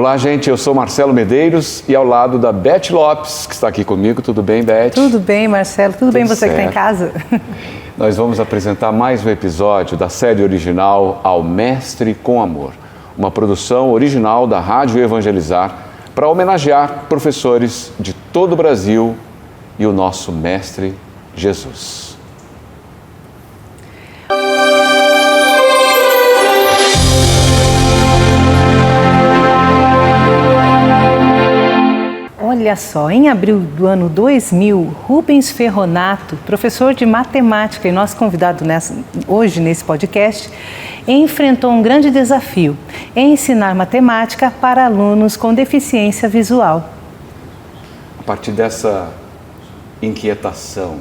Olá, gente, eu sou Marcelo Medeiros e ao lado da Beth Lopes, que está aqui comigo. Tudo bem, Beth? Tudo bem, Marcelo. Tudo bem você certo. Que está em casa? Nós vamos apresentar mais um episódio da série original Ao Mestre com Amor, uma produção original da Rádio Evangelizar para homenagear professores de todo o Brasil e o nosso Mestre Jesus. Olha só, em abril do ano 2000, Rubens Ferronato, professor de matemática e nosso convidado hoje nesse podcast, enfrentou um grande desafio em ensinar matemática para alunos com deficiência visual. A partir dessa inquietação,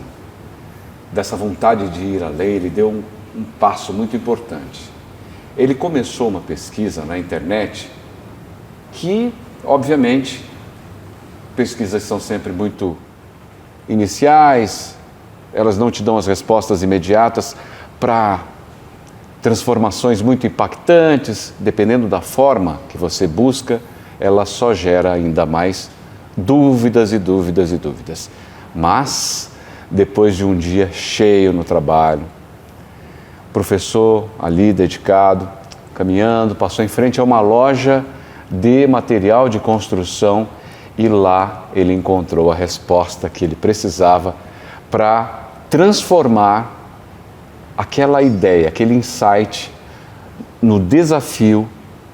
dessa vontade de ir além, ele deu um passo muito importante. Ele começou uma pesquisa na internet que, obviamente, pesquisas são sempre muito iniciais, elas não te dão as respostas imediatas para transformações muito impactantes, dependendo da forma que você busca, ela só gera ainda mais dúvidas e dúvidas e dúvidas. Mas, depois de um dia cheio no trabalho, o professor ali dedicado, caminhando, passou em frente a uma loja de material de construção e lá ele encontrou a resposta que ele precisava para transformar aquela ideia, aquele insight no desafio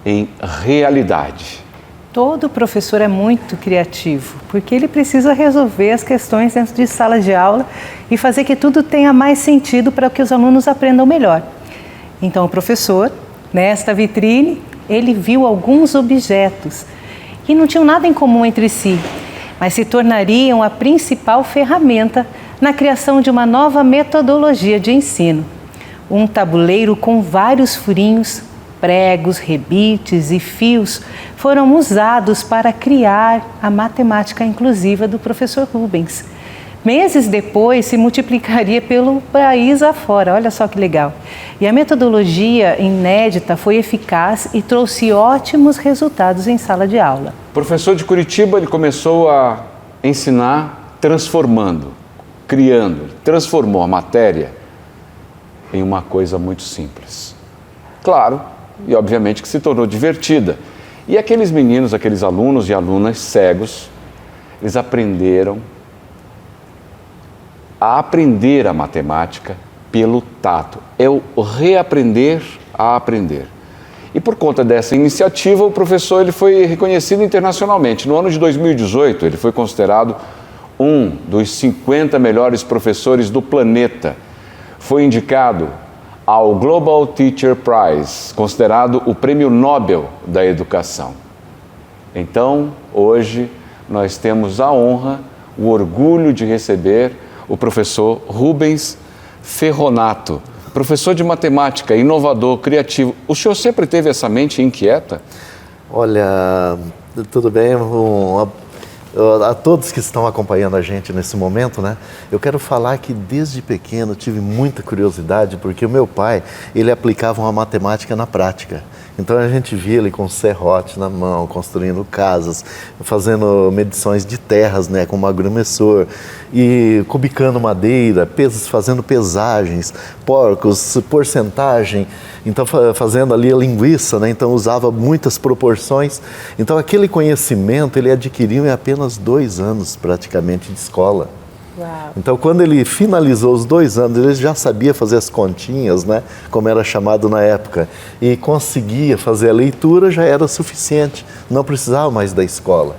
em realidade. Todo professor é muito criativo, porque ele precisa resolver as questões dentro de sala de aula e fazer que tudo tenha mais sentido para que os alunos aprendam melhor. Então o professor, nesta vitrine, ele viu alguns objetos que não tinham nada em comum entre si, mas se tornariam a principal ferramenta na criação de uma nova metodologia de ensino. Um tabuleiro com vários furinhos, pregos, rebites e fios foram usados para criar a matemática inclusiva do professor Rubens. Meses depois, se multiplicaria pelo país afora, olha só que legal. E a metodologia inédita foi eficaz e trouxe ótimos resultados em sala de aula. Professor de Curitiba, ele começou a ensinar transformando, criando, transformou a matéria em uma coisa muito simples. Claro, e obviamente que se tornou divertida. E aqueles meninos, aqueles alunos e alunas cegos, eles aprenderam a aprender a matemática pelo tato. É o reaprender a aprender. E por conta dessa iniciativa, o professor ele foi reconhecido internacionalmente. No ano de 2018, ele foi considerado um dos 50 melhores professores do planeta. Foi indicado ao Global Teacher Prize, considerado o Prêmio Nobel da Educação. Então, hoje, nós temos a honra, o orgulho de receber o professor Rubens Ferronato, professor de matemática, inovador, criativo. O senhor sempre teve essa mente inquieta? Olha, tudo bem, a todos que estão acompanhando a gente nesse momento, né? Eu quero falar que desde pequeno tive muita curiosidade, porque o meu pai, ele aplicava uma matemática na prática. Então a gente via ele com serrote na mão, construindo casas, fazendo medições de terras, né, com um agrumensor, e cubicando madeira, fazendo pesagens, porcos, porcentagem, então fazendo ali a linguiça, né, então usava muitas proporções. Então aquele conhecimento ele adquiriu em apenas 2 anos praticamente de escola. Uau. Então, quando ele finalizou os 2 anos, ele já sabia fazer as continhas, né, como era chamado na época, e conseguia fazer a leitura, já era suficiente, não precisava mais da escola.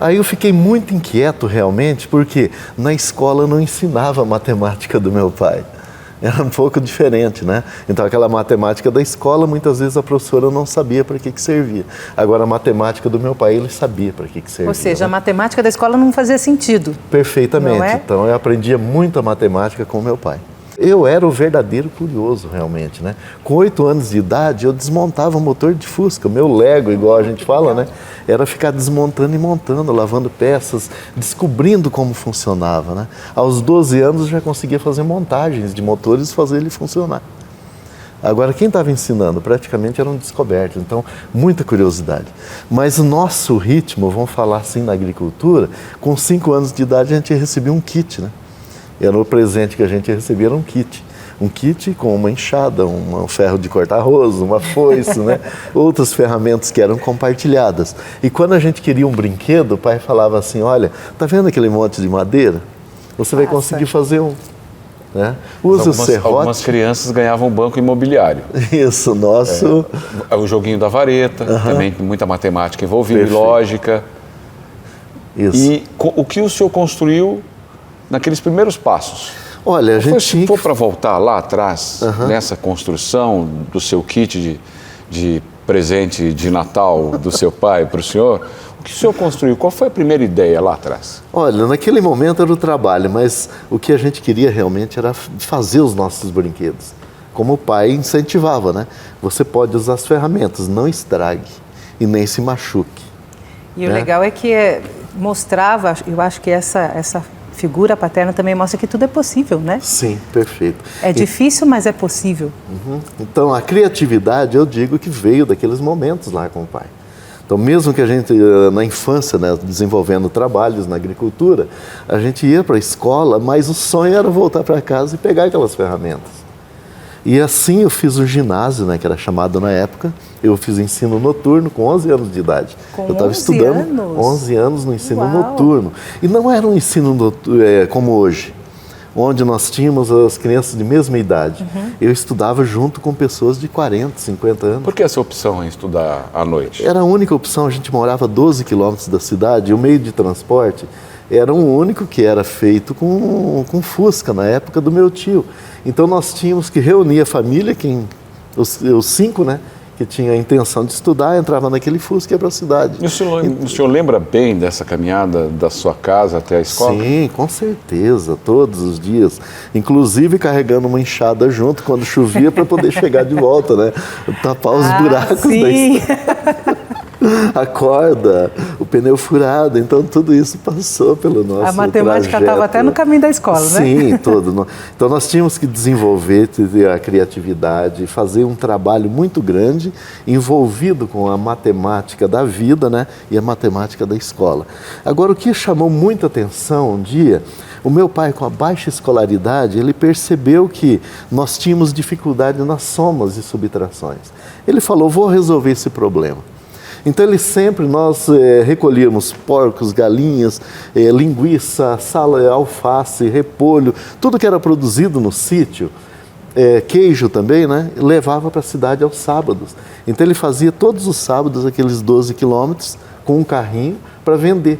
Aí eu fiquei muito inquieto realmente, porque na escola eu não ensinava a matemática do meu pai. Era um pouco diferente, né? Então, aquela matemática da escola, muitas vezes a professora não sabia para que servia. Agora, a matemática do meu pai, ele sabia para que servia. Ou seja, né? A matemática da escola não fazia sentido. Perfeitamente. Não é? Então, eu aprendia muita matemática com meu pai. Eu era o verdadeiro curioso, realmente, né? Com 8 anos de idade, eu desmontava o motor de Fusca, meu Lego, igual a gente fala, né? Era ficar desmontando e montando, lavando peças, descobrindo como funcionava, né? Aos 12 anos, já conseguia fazer montagens de motores e fazer ele funcionar. Agora, quem estava ensinando praticamente eram descobertos, então muita curiosidade. Mas o nosso ritmo, vamos falar assim na agricultura, com 5 anos de idade a gente recebia um kit, né? Era o presente que a gente recebia, era um kit. Um kit com uma enxada, um ferro de cortar arroz, uma foice, né? Outras ferramentas que eram compartilhadas. E quando a gente queria um brinquedo, o pai falava assim, olha, tá vendo aquele monte de madeira? Você vai conseguir fazer um. Né? Usa o serrote. Algumas crianças ganhavam banco imobiliário. Isso, nosso... O joguinho da vareta, também muita matemática envolvida, e lógica. Isso. E o que o senhor construiu naqueles primeiros passos? Olha, a gente se for para voltar lá atrás, nessa construção do seu kit de presente de Natal do seu pai para o senhor, o que o senhor construiu? Qual foi a primeira ideia lá atrás? Olha, naquele momento era o trabalho, mas o que a gente queria realmente era fazer os nossos brinquedos. Como o pai incentivava, né? Você pode usar as ferramentas, não estrague e nem se machuque. E o legal é que mostrava, eu acho que essa figura paterna também mostra que tudo é possível, né? Sim, perfeito. É difícil, mas é possível. Então, a criatividade, eu digo que veio daqueles momentos lá com o pai. Então, mesmo que a gente, na infância, né, desenvolvendo trabalhos na agricultura, a gente ia para a escola, mas o sonho era voltar para casa e pegar aquelas ferramentas. E assim eu fiz o ginásio, né, que era chamado na época, eu fiz ensino noturno com 11 anos de idade. Com eu estava estudando 11 anos no ensino noturno. E não era um ensino noturno como hoje, onde nós tínhamos as crianças de mesma idade. Eu estudava junto com pessoas de 40, 50 anos. Por que essa opção em estudar à noite? Era a única opção, a gente morava a 12 quilômetros da cidade e o meio de transporte era um único que era feito com Fusca, na época do meu tio. Então nós tínhamos que reunir a família, os 5, né, que tinha a intenção de estudar, entrava naquele Fusca e ia para a cidade. E o senhor lembra bem dessa caminhada da sua casa até a escola? Sim, com certeza, todos os dias. Inclusive carregando uma enxada junto quando chovia para poder chegar de volta, né? Tapar os buracos da estrada. A corda, o pneu furado, então tudo isso passou pelo nosso trajeto. A matemática estava até no caminho da escola, né? Sim, todo. Então nós tínhamos que desenvolver a criatividade, fazer um trabalho muito grande envolvido com a matemática da vida, né, e a matemática da escola. Agora, o que chamou muita atenção um dia, o meu pai, com a baixa escolaridade, ele percebeu que nós tínhamos dificuldade nas somas e subtrações. Ele falou, vou resolver esse problema. Então nós recolhíamos porcos, galinhas, linguiça, alface, repolho, tudo que era produzido no sítio, queijo também, né? Levava para a cidade aos sábados. Então ele fazia todos os sábados aqueles 12 quilômetros com um carrinho para vender.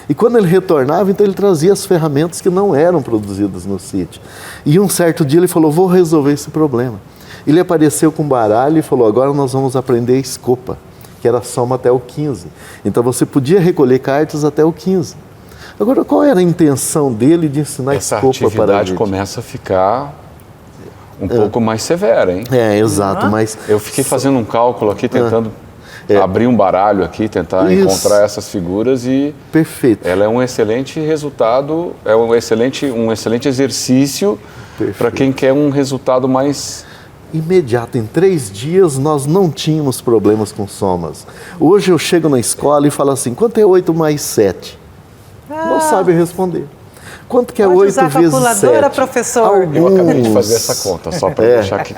E quando ele retornava, então ele trazia as ferramentas que não eram produzidas no sítio. E um certo dia ele falou, vou resolver esse problema. Ele apareceu com um baralho e falou, agora nós vamos aprender a escopa, que era a soma até o 15. Então você podia recolher cartas até o 15. Agora, qual era a intenção dele de ensinar escopa para a gente? Essa atividade começa a ficar um pouco mais severa, hein? Exato, mas... Eu fiquei fazendo um cálculo aqui, tentando abrir um baralho aqui, tentar encontrar essas figuras e... Perfeito. Ela é um excelente resultado, é um excelente exercício para quem quer um resultado mais... imediato. Em 3 dias nós não tínhamos problemas com somas. Hoje eu chego na escola e falo assim, quanto é 8 mais 7? Não sabe responder. Quanto que é 8 vezes 7? Pode usar a calculadora, professor. Eu acabei de fazer essa conta, só para deixar aqui.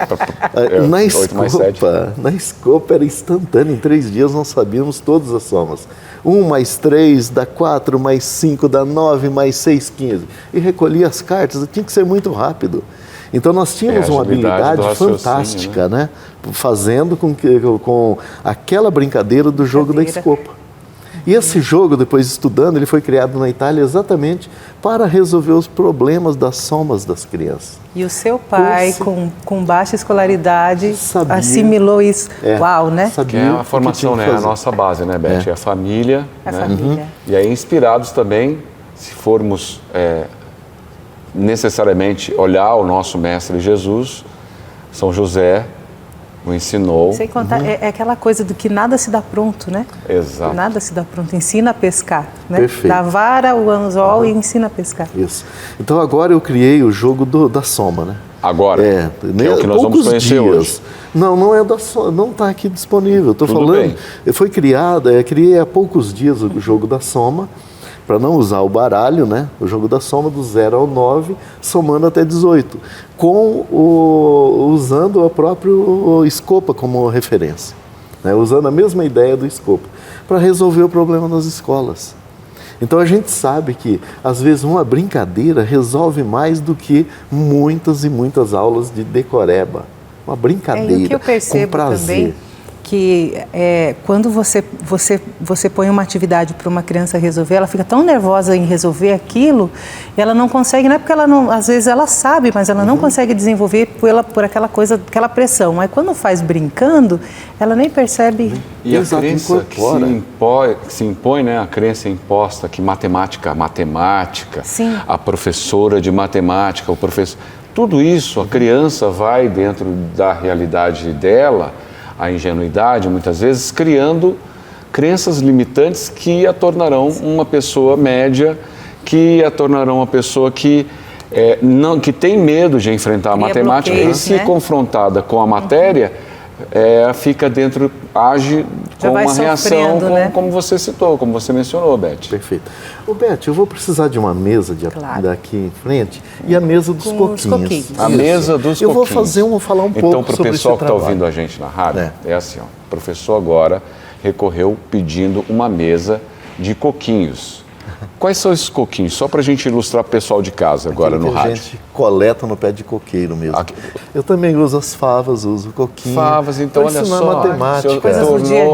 Na escopa era instantâneo, em 3 dias nós sabíamos todas as somas. 1 mais 3 dá 4, mais 5 dá 9, mais 6, 15. E recolhia as cartas, tinha que ser muito rápido. Então nós tínhamos uma habilidade fantástica, né? Fazendo com aquela brincadeira do jogo da escopa. E esse jogo, depois estudando, ele foi criado na Itália exatamente para resolver os problemas das somas das crianças. E o seu pai, com baixa escolaridade, assimilou isso. Uau, né? Que é a formação, né? A nossa base, né, Beth? É a família. Família. E aí, inspirados também, se formos... necessariamente olhar o nosso mestre Jesus, São José o ensinou. Sem contar, é aquela coisa do que nada se dá pronto, né? Exato. Nada se dá pronto, ensina a pescar, né? Perfeito. Dá vara, o anzol e ensina a pescar. Isso. Então agora eu criei o jogo da soma, né? Agora, que é o que nós vamos conhecer hoje. Não é não está aqui disponível. Estou falando, bem. Foi criada, criei há poucos dias o jogo da soma, para não usar o baralho, né? O jogo da soma do 0 ao 9, somando até 18, usando a própria Scopa como referência, né? Usando a mesma ideia do Scopa, para resolver o problema das escolas. Então a gente sabe que, às vezes, uma brincadeira resolve mais do que muitas e muitas aulas de decoreba. Uma brincadeira, e o que eu percebo com prazer. também, que quando você põe uma atividade para uma criança resolver, ela fica tão nervosa em resolver aquilo, e ela não consegue, não é porque ela não, às vezes ela sabe, mas ela não consegue desenvolver por aquela coisa, aquela pressão. Mas quando faz brincando, ela nem percebe. E a crença que se impõe, né? A crença imposta que matemática, Sim. a professora de matemática, o professor, tudo isso a criança vai dentro da realidade dela, a ingenuidade, muitas vezes, criando crenças limitantes que a tornarão uma pessoa média, que a tornarão uma pessoa que que tem medo de enfrentar a matemática e, se confrontada com a matéria, fica age com uma reação, né? como você citou, como você mencionou, Beth. Perfeito. Beth, eu vou precisar de uma mesa daqui em frente e a mesa dos coquinhos. A mesa dos coquinhos. Eu vou falar um pouco então, para o pessoal que está trabalho. ouvindo a gente na rádio, é assim, ó, o professor agora recorreu pedindo uma mesa de coquinhos. Quais são esses coquinhos? Só para a gente ilustrar para o pessoal de casa agora no rádio. A gente coleta no pé de coqueiro mesmo. Eu também uso as favas, uso o coquinho. Favas, então olha só, matemática. Coisas do dia a dia.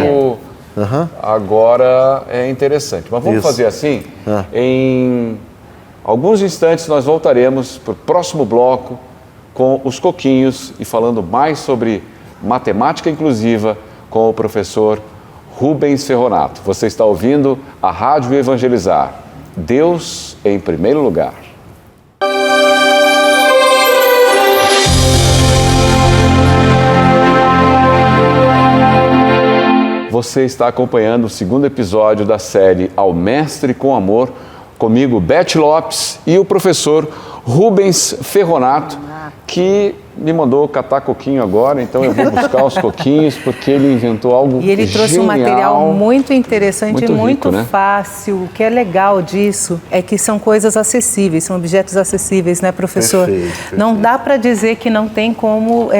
Algo agora é interessante. Mas vamos fazer assim, em alguns instantes nós voltaremos para o próximo bloco com os coquinhos e falando mais sobre matemática inclusiva com o professor Rubens Ferronato. Você está ouvindo a Rádio Evangelizar. Deus em primeiro lugar. Você está acompanhando o segundo episódio da série Ao Mestre com Amor, comigo, Beth Lopes, e o professor Rubens Ferronato, que me mandou catar coquinho agora, então eu vou buscar os coquinhos, porque ele inventou algo genial. E ele trouxe um material muito interessante e muito rico, né? fácil. O que é legal disso é que são coisas acessíveis, são objetos acessíveis, né, professor? Perfeito. Não dá para dizer que não tem como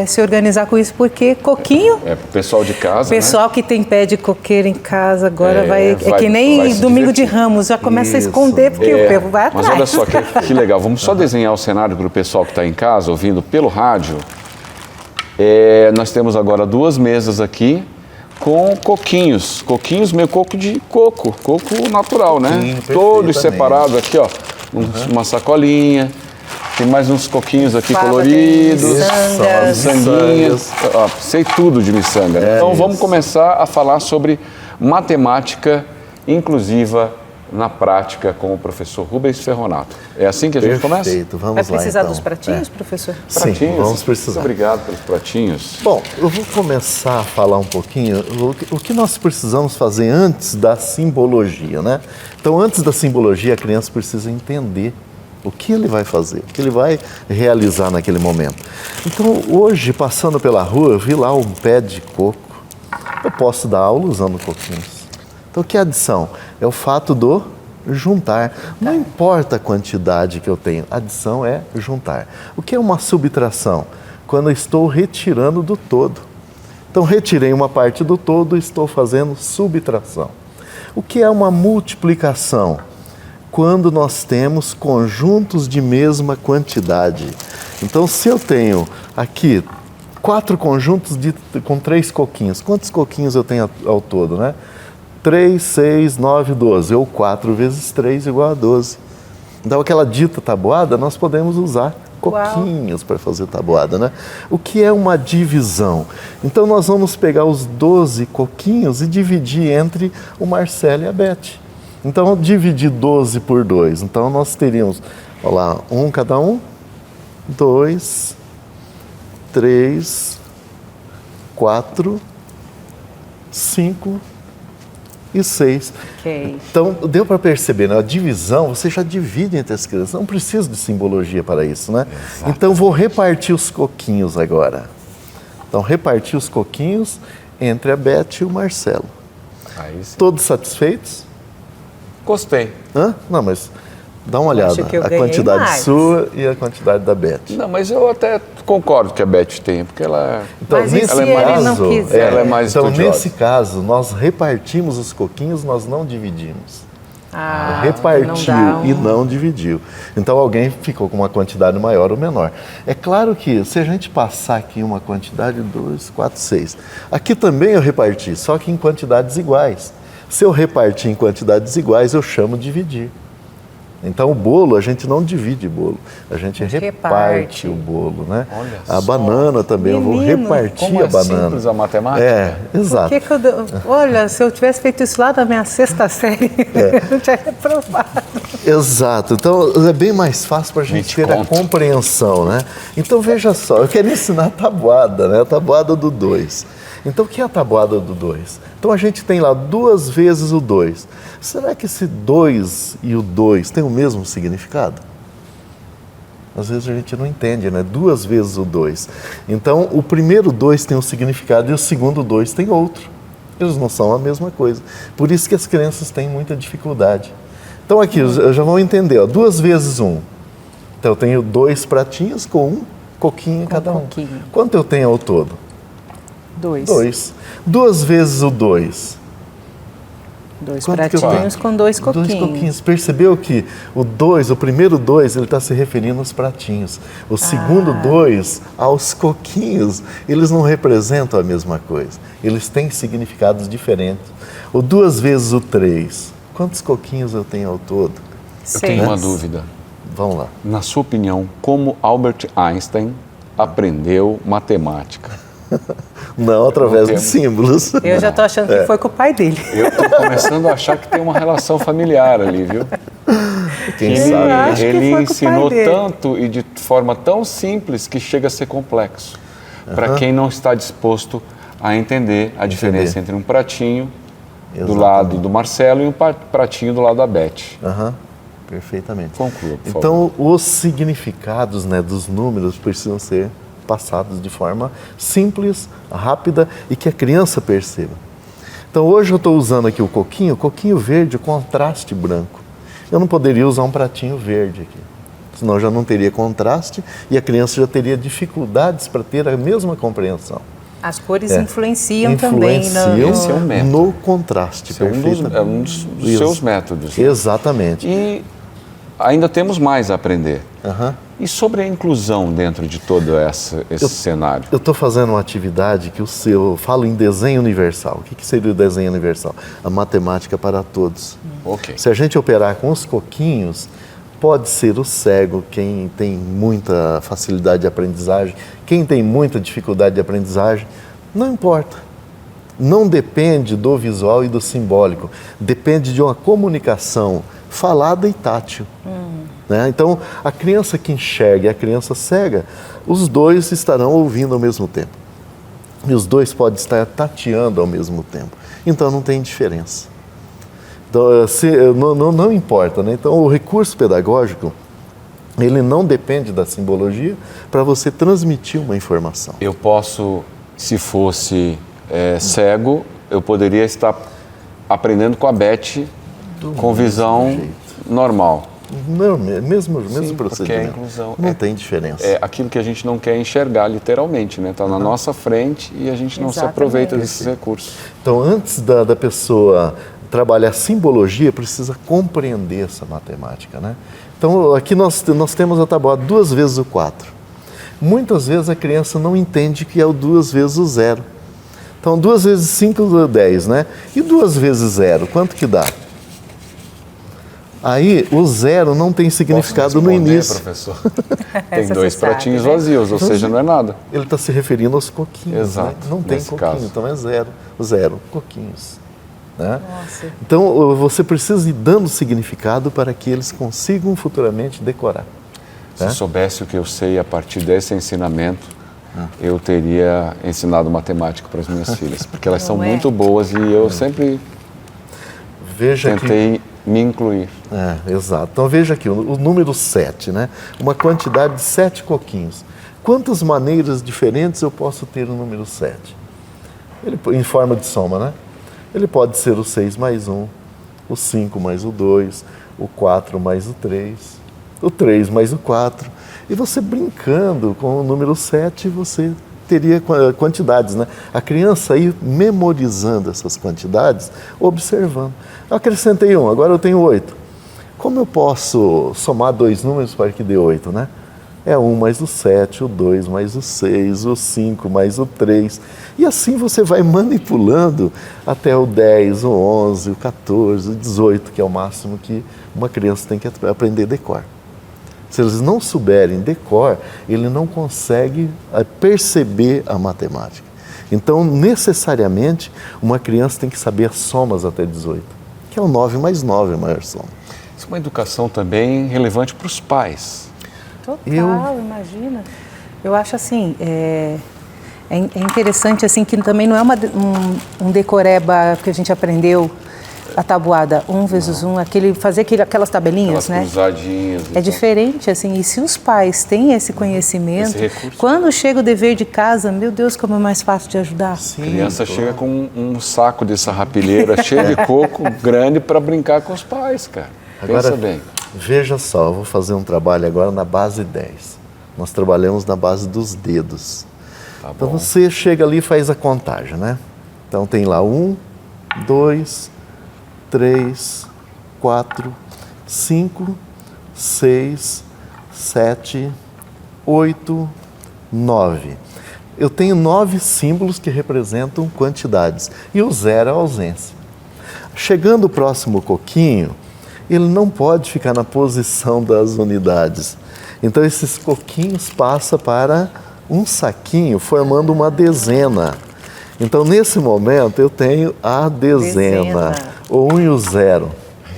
se organizar com isso, porque coquinho... Pro pessoal de casa, pessoal, né? que tem pé de coqueiro em casa agora vai que nem domingo divertir. de Ramos, já começa a esconder, porque o povo vai atrás. Mas olha só que legal, vamos só desenhar o cenário para o pessoal que está em casa, ouvindo pelo rádio. Nós temos agora 2 mesas aqui com coquinhos, meio coco natural, né? Todos separados aqui, ó, uma sacolinha, tem mais uns coquinhos aqui coloridos, miçanguinhas, sei tudo de miçanga. Então vamos começar a falar sobre matemática inclusiva na prática com o professor Rubens Ferronato. É assim que a gente começa? Perfeito, vamos Vai lá precisar então. dos pratinhos, professor? Pratinhos? Sim, vamos precisar. Muito obrigado pelos pratinhos. Bom, eu vou começar a falar um pouquinho o que nós precisamos fazer antes da simbologia, né? Então, antes da simbologia, a criança precisa entender o que ele vai fazer, o que ele vai realizar naquele momento. Então, hoje, passando pela rua, eu vi lá um pé de coco. Eu posso dar aula usando coquinhos. Então, o que é adição? É o fato do juntar. Não importa a quantidade que eu tenho, adição é juntar. O que é uma subtração? Quando eu estou retirando do todo. Então, retirei uma parte do todo e estou fazendo subtração. O que é uma multiplicação? Quando nós temos conjuntos de mesma quantidade. Então, se eu tenho aqui 4 conjuntos com 3 coquinhos, quantos coquinhos eu tenho ao todo, né? 3, 6, 9, 12, ou 4 vezes 3 igual a 12. Então, aquela dita tabuada, nós podemos usar coquinhos para fazer tabuada, né? O que é uma divisão? Então, nós vamos pegar os 12 coquinhos e dividir entre o Marcelo e a Beth. Então, dividir 12 por 2. Então, nós teríamos, olha lá, 1 cada um, 2, 3, 4, 5, e 6. Ok. Então, deu para perceber, né? A divisão, você já divide entre as crianças. Não precisa de simbologia para isso, né? Exato. Então, vou repartir os coquinhos agora. Então, repartir os coquinhos entre a Beth e o Marcelo. Aí sim. Todos satisfeitos? Gostei. Hã? Não, mas dá uma olhada. acho que eu A ganhei quantidade mais. sua e a quantidade da Beth. Não, mas eu até concordo que a Beth tem, porque ela Então, Mas e nesse se ele caso, não quiser? Ela é mais então, estudiosa. nesse caso, nós repartimos os coquinhos, nós não dividimos. Ah, Repartiu não dá e não dividiu. Então alguém ficou com uma quantidade maior ou menor. É claro que se a gente passar aqui uma quantidade, 2, 4, 6. Aqui também eu reparti, só que em quantidades iguais. Se eu repartir em quantidades iguais, eu chamo de dividir. Então o bolo, a gente não divide bolo, a gente reparte o bolo, né? Olha A só. banana também, eu vou Menino, repartir como a é banana. simples a matemática. É, exato. Por que olha, se eu tivesse feito isso lá da minha 6ª série, eu não tinha reprovado. Exato, então é bem mais fácil para a gente ter a compreensão, né? Então veja só, eu quero ensinar a tabuada, né? A tabuada do 2. Então o que é a tabuada do 2? Então a gente tem lá 2 vezes o 2. Será que esse 2 e o 2 têm o mesmo significado? Às vezes a gente não entende, né? 2 vezes o 2. Então o primeiro 2 tem um significado e o segundo 2 tem outro. Eles não são a mesma coisa. Por isso que as crianças têm muita dificuldade. Então aqui, já vão entender, ó, 2 vezes 1. Então eu tenho 2 pratinhos com um coquinho em cada um. coquinho. Quanto eu tenho ao todo? 2. 2. 2 vezes o 2. 2 Quanto que eu pratinhos tenho? com 2 coquinhos. 2 coquinhos. Percebeu que o 2, o primeiro 2, ele está se referindo aos pratinhos. O segundo 2, aos coquinhos. Eles não representam a mesma coisa. Eles têm significados diferentes. O 2 vezes o 3. Quantos coquinhos eu tenho ao todo? Eu tenho 6. uma dúvida. Vamos lá. Na sua opinião, como Albert Einstein aprendeu matemática? Não através de temos. símbolos. Eu já estou achando que foi com o pai dele. Eu estou começando a achar que tem uma relação familiar ali, viu? Quem Eu sabe? acho que Ele foi com o pai ensinou dele. tanto e de forma tão simples que chega a ser complexo. Para quem não está disposto a entender a diferença entre um pratinho do Exatamente. lado do Marcelo e um pratinho do lado da Beth. Aham, perfeitamente. Conclua, por favor. Então, os significados, né, dos números precisam ser passados de forma simples, rápida e que a criança perceba. Então, hoje eu estou usando aqui o coquinho verde, o contraste branco. Eu não poderia usar um pratinho verde aqui, senão já não teria contraste e a criança já teria dificuldades para ter a mesma compreensão. As cores influenciam também Esse é um método. no contraste, Esse é um dos Isso. seus métodos. Exatamente. E ainda temos mais a aprender. Aham. E sobre a inclusão dentro de todo esse cenário? Eu estou fazendo uma atividade que eu falo em desenho universal. O que seria o desenho universal? A matemática para todos. Ok. Se a gente operar com os coquinhos, pode ser o cego, quem tem muita facilidade de aprendizagem, quem tem muita dificuldade de aprendizagem, não importa. Não depende do visual e do simbólico, depende de uma comunicação falada e tátil. Né? Então, a criança que enxerga e a criança cega, os dois estarão ouvindo ao mesmo tempo. E os dois podem estar tateando ao mesmo tempo. Então, não tem diferença. Então, não importa. Né? Então, o recurso pedagógico, ele não depende da simbologia para você transmitir uma informação. Eu posso, se fosse cego, eu poderia estar aprendendo com a Beth com visão normal. Não, mesmo Sim, porque procedimento. a inclusão não tem diferença. É aquilo que a gente não quer enxergar literalmente, né? Está na nossa frente e a gente não se aproveita desses recursos. Então, antes da pessoa trabalhar simbologia, precisa compreender essa matemática, né? Então, aqui nós temos a tabuada 2 vezes o 4. Muitas vezes a criança não entende que é o 2 vezes o 0. Então, 2 vezes 5 é 10, né? E 2 vezes 0, quanto que dá? Aí, o 0 não tem significado no início. Professor? Tem Essa 2 você sabe, pratinhos né? vazios, ou seja, não é nada. Ele está se referindo aos coquinhos, Exato, né? Não tem nesse coquinho, caso. então é 0. 0, coquinhos. Né? Nossa. Então, você precisa ir dando significado para que eles consigam futuramente decorar. Se eu soubesse o que eu sei a partir desse ensinamento, eu teria ensinado matemática para as minhas filhas, porque elas são Não é? muito boas e eu sempre veja tentei me incluir. Exato. Então veja aqui, o número 7, né? Uma quantidade de 7 coquinhos. Quantas maneiras diferentes eu posso ter o número 7? Ele, em forma de soma, né? Ele pode ser o 6 mais 1, o 5 mais o 2, o 4 mais o 3, o 3 mais o 4. E você brincando com o número 7, você teria quantidades, né? A criança aí memorizando essas quantidades, observando. Eu acrescentei 1, agora eu tenho 8. Como eu posso somar 2 números para que dê 8, né? É 1 mais o 7, o 2 mais o 6, o 5 mais o 3. E assim você vai manipulando até o 10, o 11, o 14, o 18, que é o máximo que uma criança tem que aprender decor. Se eles não souberem decor, ele não consegue perceber a matemática. Então, necessariamente, uma criança tem que saber as somas até 18, que é o 9 mais 9, a maior soma. Isso é uma educação também relevante para os pais. Total, imagina. Eu acho assim, é interessante assim que também não é um decoreba que a gente aprendeu, a tabuada 1 vezes 1, fazer aquelas tabelinhas, aquelas né? cruzadinhas. É diferente, assim, e se os pais têm esse conhecimento, quando chega o dever de casa, meu Deus, como é mais fácil de ajudar. Sim, a criança chega com um saco de sarrapilheira cheio de coco grande para brincar com os pais, cara. Agora, pensa bem. Veja só, eu vou fazer um trabalho agora na base 10. Nós trabalhamos na base dos dedos. Tá bom. Então você chega ali e faz a contagem, né? Então tem lá 1, 2, 3, 4, 5, 6, 7, 8, 9. Eu tenho 9 símbolos que representam quantidades e o 0 é a ausência. Chegando o próximo coquinho, ele não pode ficar na posição das unidades. Então esses coquinhos passam para um saquinho, formando uma dezena. Então nesse momento eu tenho a dezena. O 1 e o 0.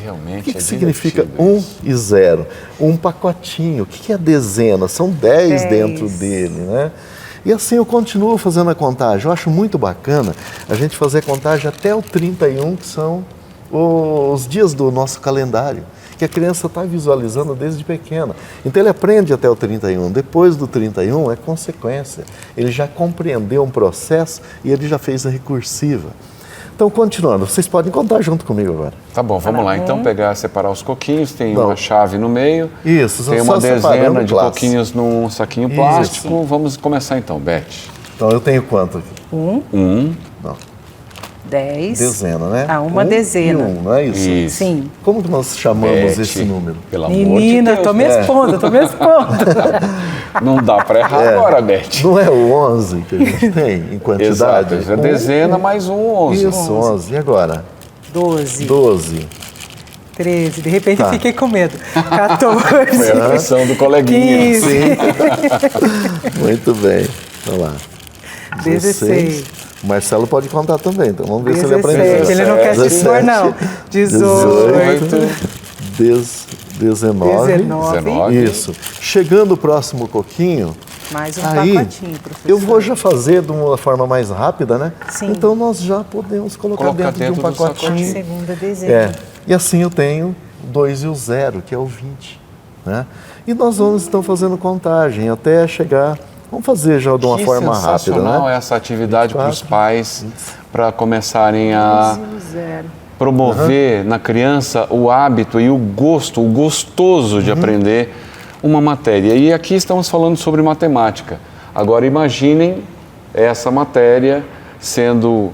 Realmente o que significa 1 e 0? Um pacotinho. O que é dezena? São 10 dentro dele, né? E assim eu continuo fazendo a contagem. Eu acho muito bacana a gente fazer a contagem até o 31, que são os dias do nosso calendário, que a criança está visualizando desde pequena. Então ele aprende até o 31. Depois do 31 é consequência. Ele já compreendeu um processo e ele já fez a recursiva. Então, continuando, vocês podem contar junto comigo agora. Tá bom, vamos lá. Então, separar os coquinhos, tem Não. uma chave no meio. Isso, tem uma dezena de classe. coquinhos num saquinho plástico. Isso. Vamos começar então, Beth. Então, eu tenho quanto aqui? 1. Não. 10. Dezena, né? Uma dezena. E 1, não é isso? Isso. Sim. Como que nós chamamos esse número? Pelo amor Menina, de Deus. tô me expondo. Não dá para errar agora, Beth. Não é o 11 que a gente tem em quantidade? Exato, é dezena mais 11. Isso, 11. E agora? 12. 13. De repente fiquei com medo. 14. Foi a pressão do coleguinha. 15. Sim. Muito bem. Vamos lá. 16. O Marcelo pode contar também, então vamos ver 16. Se ele aprendeu. Ele não quer se expor, não. 18. 19. Isso. Chegando o próximo coquinho, mais um pacotinho, professor. Eu vou já fazer de uma forma mais rápida, né? Sim. Então nós já podemos colocar dentro de um pacotinho. Segunda dezena. E assim eu tenho 2 e o 0, que é o 20. Né? E nós vamos então fazendo contagem até chegar. Vamos fazer já de uma forma rápida, né? Sensacional essa atividade para os pais, para começarem a promover na criança o hábito e o gostoso de aprender uma matéria. E aqui estamos falando sobre matemática. Agora imaginem essa matéria sendo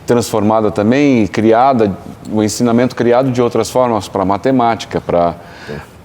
transformada também, criada, o ensinamento criado de outras formas para matemática, para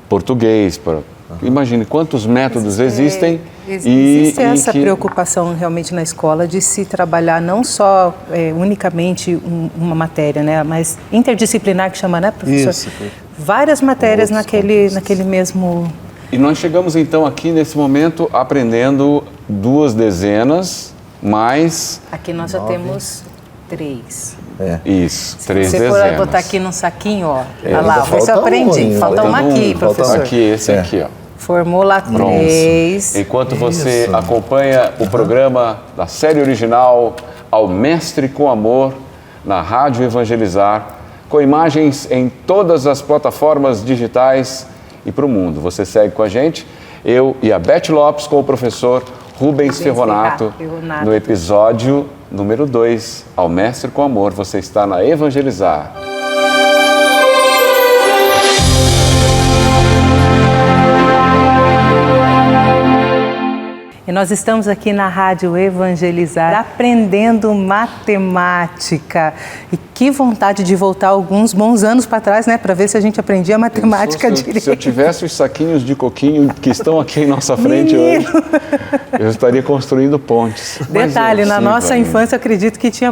português, para... Imagine quantos métodos existem. Existe essa preocupação realmente na escola de se trabalhar não só unicamente uma matéria, né, mas interdisciplinar, que chama, né, professor? Isso. Várias matérias naquele mesmo... E nós chegamos então aqui nesse momento aprendendo 2 dezenas, mais... Aqui nós já temos 3. Isso, 3 dezenas. Se você for botar aqui num saquinho, ó, olha lá, vê se eu aprendi. Falta uma aqui, professor. Aqui, esse aqui, ó. Formou lá 3. Enquanto você acompanha o programa da série original Ao Mestre com Amor, na Rádio Evangelizar, com imagens em todas as plataformas digitais e para o mundo. Você segue com a gente, eu e a Beth Lopes com o professor Rubens Ferronato, no episódio número 2, Ao Mestre com Amor. Você está na Evangelizar. E nós estamos aqui na Rádio Evangelizar, aprendendo matemática. E que vontade de voltar alguns bons anos para trás, né? Para ver se a gente aprendia matemática direito. Se eu tivesse os saquinhos de coquinho que estão aqui em nossa frente hoje, eu estaria construindo pontes. Detalhe, na nossa infância, eu acredito que tinha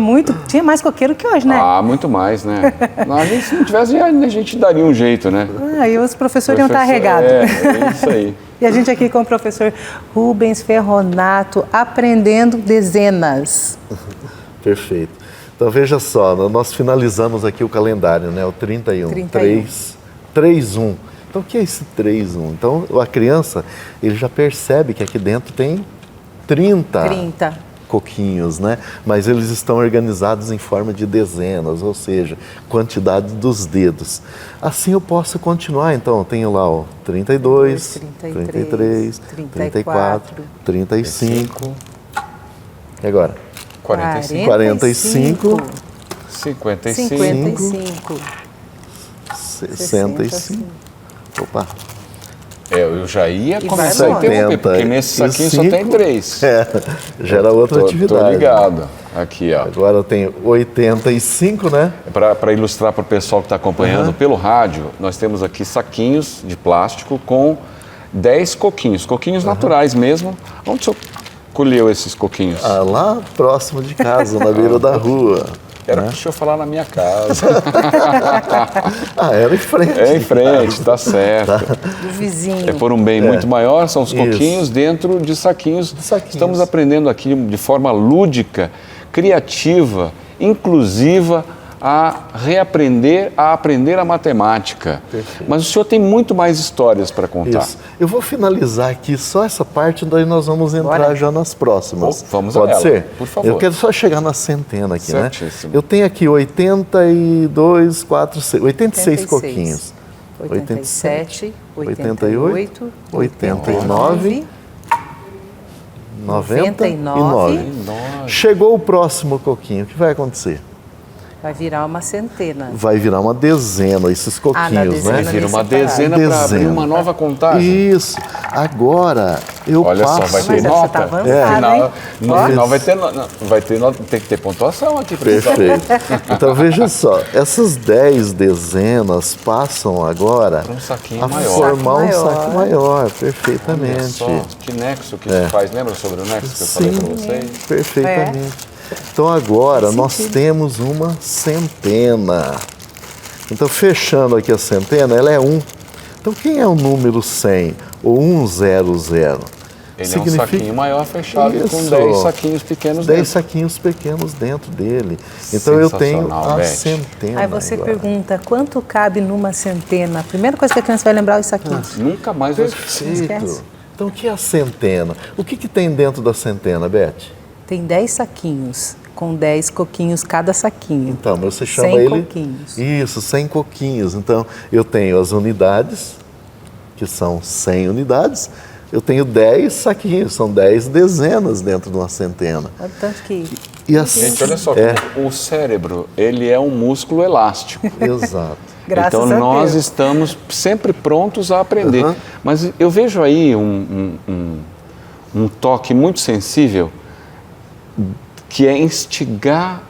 mais coqueiro que hoje, né? Ah, muito mais, né? Se não tivesse, a gente daria um jeito, né? E os professores iam estar regados. É isso aí. E a gente aqui com o professor Rubens Ferronato, aprendendo dezenas. Perfeito. Então veja só, nós finalizamos aqui o calendário, né? O 31. 3-1. Então o que é esse 3-1? Então a criança, ele já percebe que aqui dentro tem 30 coquinhos, né? Mas eles estão organizados em forma de dezenas, ou seja, quantidade dos dedos. Assim eu posso continuar, então eu tenho lá o 32, 33, 34, 35. E agora? 45. 55. 65. Opa. Eu já ia começar a interromper, porque nesse saquinho só tem 3. Já era outra atividade. Tô ligado. Aqui, ó. Agora eu tenho 85, né? Para ilustrar para o pessoal que está acompanhando pelo rádio, nós temos aqui saquinhos de plástico com 10 coquinhos naturais mesmo. Onde o senhor colheu esses coquinhos? Lá próximo de casa, na beira da rua. Era para o senhor falar na minha casa. Era em frente. É em frente, tá certo. Do vizinho. É por um bem muito maior, são os coquinhos dentro de saquinhos. Estamos aprendendo aqui de forma lúdica, criativa, inclusiva, a reaprender, a aprender a matemática. Perfeito. Mas o senhor tem muito mais histórias para contar. Isso. Eu vou finalizar aqui só essa parte, daí nós vamos entrar já nas próximas. Vamos Pode a ela, ser? por favor. Eu quero só chegar na centena aqui, Certíssimo. né? Eu tenho aqui 82, 4, 6, 86 coquinhos. 87, 88, 89, 99. Chegou o próximo coquinho, o que vai acontecer? Vai virar uma centena. Vai virar uma dezena, esses coquinhos, né? Vai virar uma dezena para abrir uma nova contagem. Isso. Agora, eu Olha passo... só, vai ter Mas nota. Tá avançado, No final vai ter nota, tem que ter pontuação aqui. Perfeito. Então, veja só, essas 10 dezenas passam agora para um saquinho a maior. formar um saco maior, perfeitamente. Olha só, que nexo que isso faz. Lembra sobre o nexo que eu falei para vocês? Perfeitamente. Então agora nós temos uma centena. Então fechando aqui a centena, ela é 1. Então quem é o número 100 ou 100? Ele é um saquinho maior fechado com 10 saquinhos pequenos 10 saquinhos pequenos dentro dele. Então eu tenho a centena. Aí você agora. pergunta, quanto cabe numa centena? A primeira coisa que a criança vai lembrar é os saquinhos. Nunca mais vai esquecer. Perfeito. Então o que é a centena? O que tem dentro da centena, Beth? Tem 10 saquinhos, com 10 coquinhos cada saquinho. Então, você chama 100 ele... coquinhos. Isso, 100 coquinhos. Então, eu tenho as unidades, que são 100 unidades. Eu tenho 10 saquinhos, são 10 dezenas dentro de uma centena. Tanto que... E assim, Gente, olha só, o cérebro, ele é um músculo elástico. Exato. Então, nós estamos sempre prontos a aprender. Mas eu vejo aí um toque muito sensível, que é instigar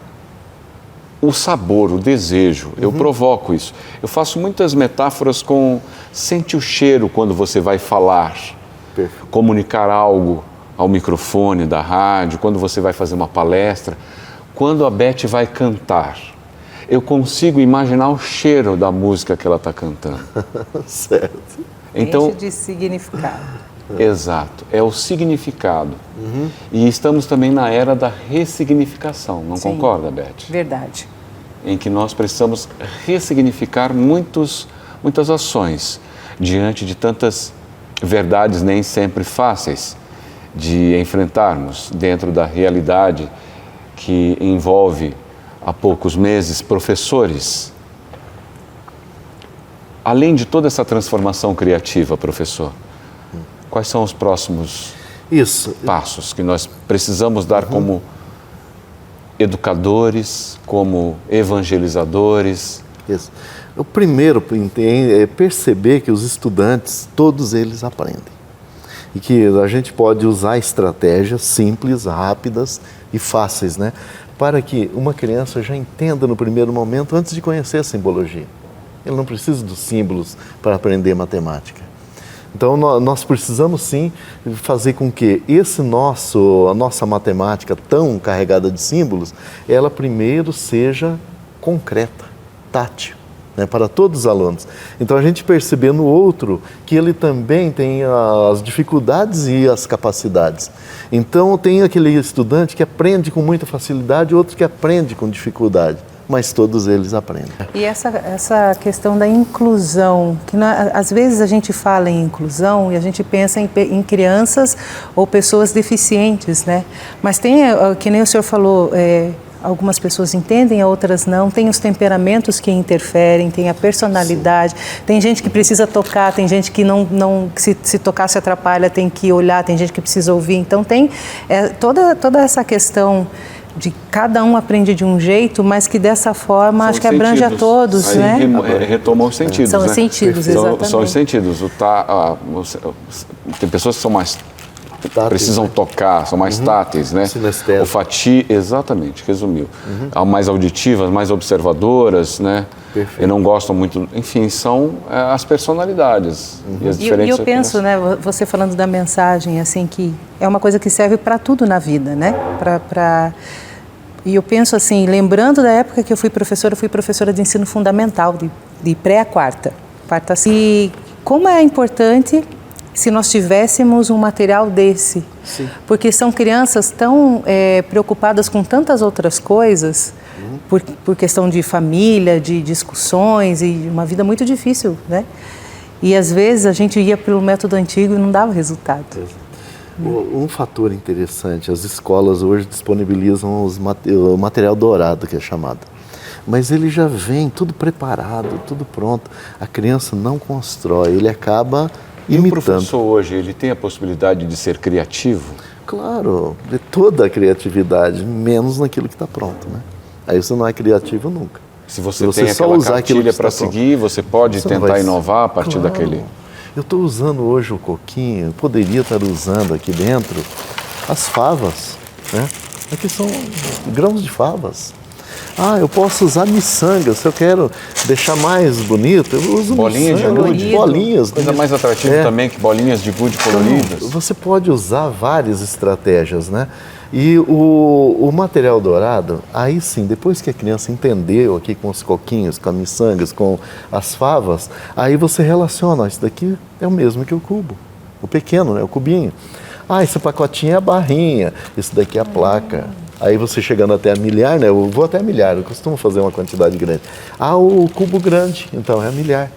o sabor, o desejo. Eu provoco isso. Eu faço muitas metáforas com sente o cheiro quando você vai falar, comunicar algo ao microfone da rádio, quando você vai fazer uma palestra, quando a Beth vai cantar. Eu consigo imaginar o cheiro da música que ela está cantando. Certo. Então, de significado. Exato, é o significado. E estamos também na era da ressignificação, não concorda, Beth? Verdade. Em que nós precisamos ressignificar muitas ações diante de tantas verdades nem sempre fáceis de enfrentarmos dentro da realidade que envolve há poucos meses professores Além de toda essa transformação criativa, professor, quais são os próximos passos que nós precisamos dar como educadores, como evangelizadores? Isso. O primeiro é perceber que os estudantes, todos eles aprendem. E que a gente pode usar estratégias simples, rápidas e fáceis, né? Para que uma criança já entenda no primeiro momento, antes de conhecer a simbologia. Ele não precisa dos símbolos para aprender matemática. Então, nós precisamos sim fazer com que a nossa matemática tão carregada de símbolos, ela primeiro seja concreta, tátil, né, para todos os alunos. Então, a gente perceber no outro que ele também tem as dificuldades e as capacidades. Então, tem aquele estudante que aprende com muita facilidade e outro que aprende com dificuldade. Mas todos eles aprendem. E essa questão da inclusão, que às vezes a gente fala em inclusão e a gente pensa em crianças ou pessoas deficientes, né? Mas tem, que nem o senhor falou, algumas pessoas entendem, outras não, tem os temperamentos que interferem, tem a personalidade, tem gente que precisa tocar, tem gente que que se tocar se atrapalha, tem que olhar, tem gente que precisa ouvir, então tem toda essa questão de cada um aprende de um jeito, mas que dessa forma acho que abrange a todos, aí né? Retomou os sentidos, São os sentidos, exatamente. São os sentidos. Tem pessoas que são mais precisam, né, tocar, são mais táteis, né? Olfativas, exatamente, resumiu. Mais auditivas, mais observadoras, né? Perfeito. E não gostam muito, enfim, são as personalidades e as diferentes. E eu penso, né, você falando da mensagem, assim, que é uma coisa que serve para tudo na vida, né? E eu penso assim, lembrando da época que eu fui professora de ensino fundamental, de pré a quarta. E como é importante se nós tivéssemos um material desse. Sim. Porque são crianças tão preocupadas com tantas outras coisas, por questão de família, de discussões e uma vida muito difícil, né? E às vezes a gente ia pelo método antigo e não dava resultado. Um fator interessante, as escolas hoje disponibilizam o material dourado, que é chamado. Mas ele já vem tudo preparado, tudo pronto. A criança não constrói, ele acaba imitando. E o professor hoje, ele tem a possibilidade de ser criativo? Claro, de toda a criatividade, menos naquilo que está pronto, né? Aí você não é criativo nunca. Se você tem aquela cartilha para seguir, você pode tentar inovar a partir daquele... Eu estou usando hoje o coquinho, poderia estar usando aqui dentro as favas, né? Aqui são grãos de favas. Eu posso usar miçanga, se eu quero deixar mais bonito, eu uso bolinhas de gude. Bolinhas. Coisa mais atrativa também que bolinhas de gude coloridas. Então, você pode usar várias estratégias, né? E o material dourado, aí sim, depois que a criança entendeu aqui com os coquinhos, com as miçangas, com as favas, aí você relaciona, isso daqui é o mesmo que o cubo, o pequeno, né? O cubinho. Esse pacotinho é a barrinha, isso daqui é a placa. Aí você chegando até a milhar, né? Eu vou até a milhar, eu costumo fazer uma quantidade grande. O cubo grande, então é a milhar.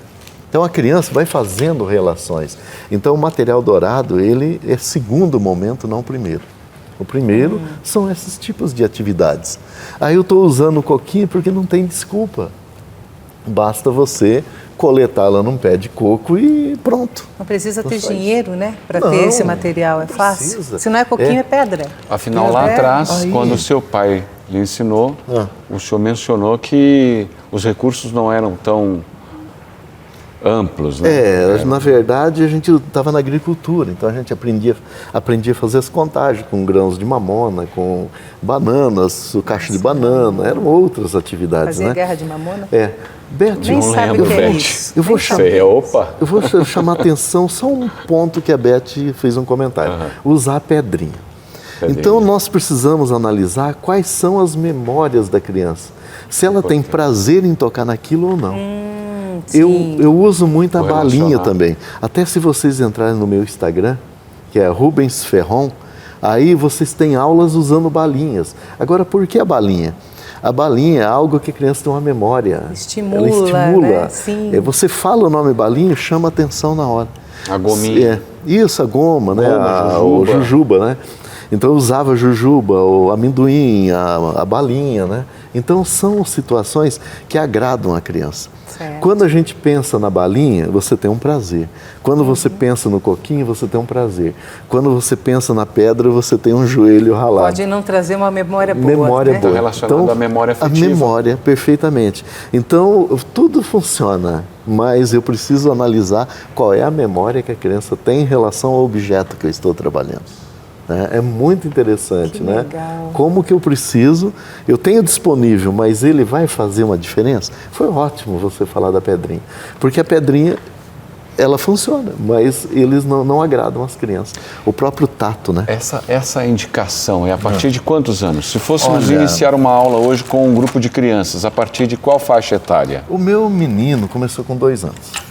Então a criança vai fazendo relações. Então o material dourado, ele é segundo momento, não o primeiro. O primeiro são esses tipos de atividades. Aí eu estou usando o coquinho porque não tem desculpa. Basta você coletá-la num pé de coco e pronto. Não precisa ter dinheiro, né? Para ter esse material, é fácil. Precisa. Se não é coquinho, é pedra. Afinal, lá atrás, quando o seu pai lhe ensinou, o senhor mencionou que os recursos não eram tão amplos, né? Na verdade, a gente estava na agricultura, então a gente aprendia a fazer as contagens com grãos de mamona, com bananas, o cacho de banana, eram outras atividades, Fazia né? guerra de mamona? Beth, nem sabe o que é isso. Eu vou chamar a atenção só um ponto que a Beth fez um comentário. Usar a pedrinha. Então, nós precisamos analisar quais são as memórias da criança. Se ela tem prazer em tocar naquilo ou não. Eu uso muito a balinha também. Até se vocês entrarem no meu Instagram, que é Rubens Ferron, aí vocês têm aulas usando balinhas. Agora, por que a balinha? A balinha é algo que a criança tem uma memória. Estimula, ela estimula. Né? Sim. Você fala o nome balinha, chama atenção na hora. A gominha. Isso, a goma, né? O jujuba, né? Então eu usava jujuba, o amendoim, a balinha, né? Então são situações que agradam a criança. Certo. Quando a gente pensa na balinha, você tem um prazer. Quando você pensa no coquinho, você tem um prazer. Quando você pensa na pedra, você tem um joelho ralado. Pode não trazer uma memória boa. Memória né? boa. Relacionado à memória afetiva. A memória, perfeitamente. Então, tudo funciona, mas eu preciso analisar qual é a memória que a criança tem em relação ao objeto que eu estou trabalhando. É muito interessante, Que né? legal. Como que eu preciso, eu tenho disponível, mas ele vai fazer uma diferença? Foi ótimo você falar da pedrinha, porque a pedrinha, ela funciona, mas eles não agradam as crianças. O próprio tato, né? Essa indicação é a partir de quantos anos? Se fôssemos Olha, iniciar uma aula hoje com um grupo de crianças, a partir de qual faixa etária? O meu menino começou com 2 anos.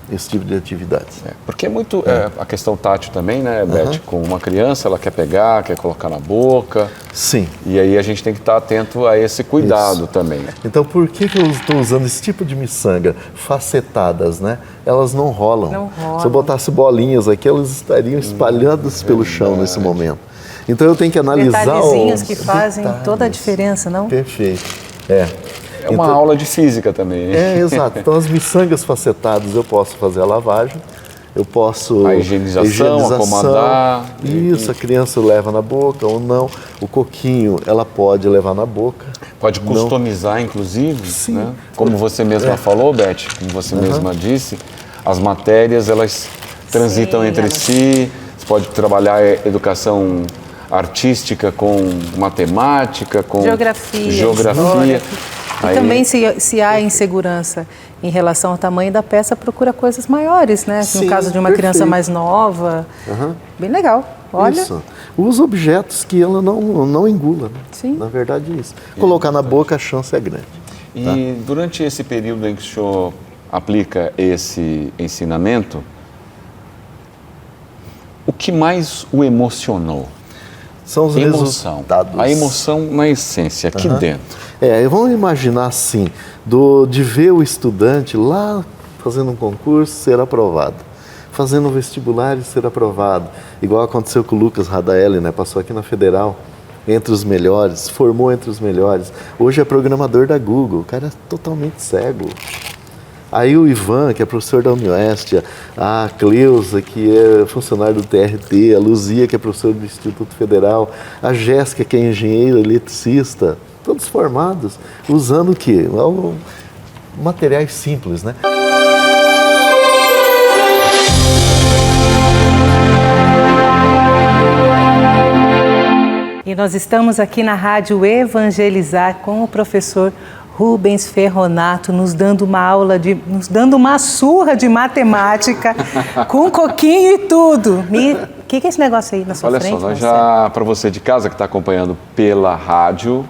Esse tipo de atividade. Porque é muito a questão tátil também, né, Beth? Com uma criança, ela quer pegar, quer colocar na boca. Sim. E aí a gente tem que estar atento a esse cuidado Isso. também. Então, por que eu estou usando esse tipo de miçanga? Facetadas, né? Elas não rolam. Não rolam. Se eu botasse bolinhas aqui, elas estariam espalhadas pelo chão nesse momento. Então, eu tenho que analisar Detalhezinhos os que fazem detalhes. toda a diferença, não? Perfeito. É uma aula de física também, né? Exato. Então, as miçangas facetadas, eu posso fazer a lavagem, eu posso... A higienização, acomodar. Isso, a criança leva na boca ou não. O coquinho, ela pode levar na boca. Pode customizar, inclusive, Sim. né? Como você mesma falou, Beth, como você mesma disse, as matérias, elas transitam Sim, entre elas- si. Você pode trabalhar educação artística com matemática, com Geografia. geografia. E Aí- também, se há insegurança em relação ao tamanho da peça, procura coisas maiores, né? Sim, No caso de uma perfeito. criança mais nova. Bem legal. Olha, Isso. Os objetos que ela não engula. Né? Sim. Na verdade, é isso. Colocar na boca, a chance é grande. E durante esse período em que o senhor aplica esse ensinamento, o que mais o emocionou? São os Emoção. resultados. A emoção na essência, aqui dentro. Vamos imaginar assim, de ver o estudante lá fazendo um concurso ser aprovado, fazendo um vestibular e ser aprovado, igual aconteceu com o Lucas Radaelli, né? Passou aqui na Federal, entre os melhores, formou entre os melhores. Hoje é programador da Google, o cara é totalmente cego. Aí o Ivan, que é professor da Unioeste, a Cleusa, que é funcionário do TRT, a Luzia, que é professora do Instituto Federal, a Jéssica, que é engenheira eletricista, todos formados, usando o quê? Materiais simples, né? e nós estamos aqui na Rádio Evangelizar com o professor Rubens Ferronato, nos dando uma aula, nos dando uma surra de matemática, com coquinho e tudo. O que é esse negócio aí na sua Olha frente? só, nós Marcelo? já, para você de casa que está acompanhando pela rádio,